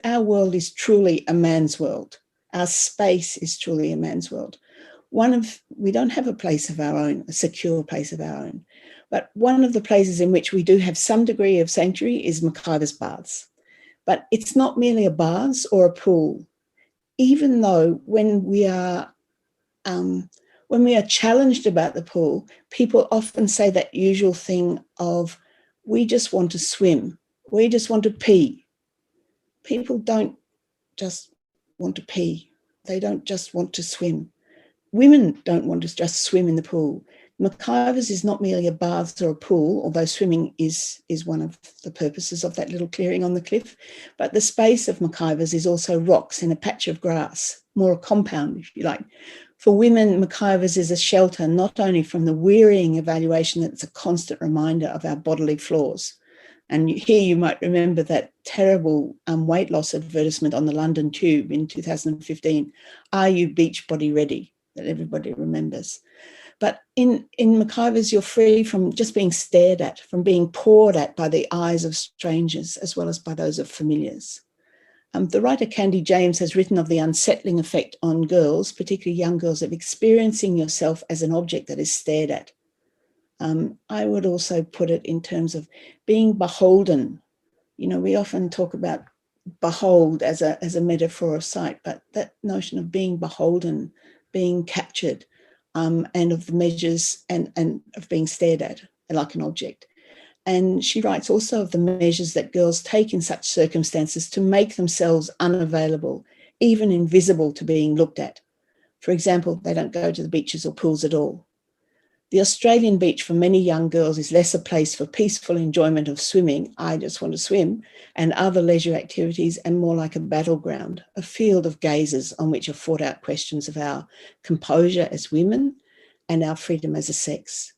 our world is truly a man's world. Our space is truly a man's world. We don't have a place of our own, a secure place of our own. But one of the places in which we do have some degree of sanctuary is McIver's baths. But it's not merely a bath or a pool, even though when we are challenged about the pool, people often say that usual thing of, we just want to swim, we just want to pee. People don't just want to pee. They don't just want to swim. Women don't want to just swim in the pool. McIver's is not merely a bath or a pool, although swimming is one of the purposes of that little clearing on the cliff. But the space of McIver's is also rocks in a patch of grass, more a compound, if you like. For women, McIver's is a shelter not only from the wearying evaluation that's a constant reminder of our bodily flaws. And here you might remember that terrible weight loss advertisement on the London Tube in 2015, "Are you beach body ready?" that everybody remembers. But in McIver's, you're free from just being stared at, from being poured at by the eyes of strangers, as well as by those of familiars. The writer Candy James has written of the unsettling effect on girls, particularly young girls, of experiencing yourself as an object that is stared at. I would also put it in terms of being beholden. You know, we often talk about behold as a metaphor of sight, but that notion of being beholden, being captured, and of the measures and of being stared at like an object. And she writes also of the measures that girls take in such circumstances to make themselves unavailable, even invisible to being looked at. For example, they don't go to the beaches or pools at all. The Australian beach for many young girls is less a place for peaceful enjoyment of swimming, I just want to swim, and other leisure activities, and more like a battleground, a field of gazes on which are fought out questions of our composure as women and our freedom as a sex.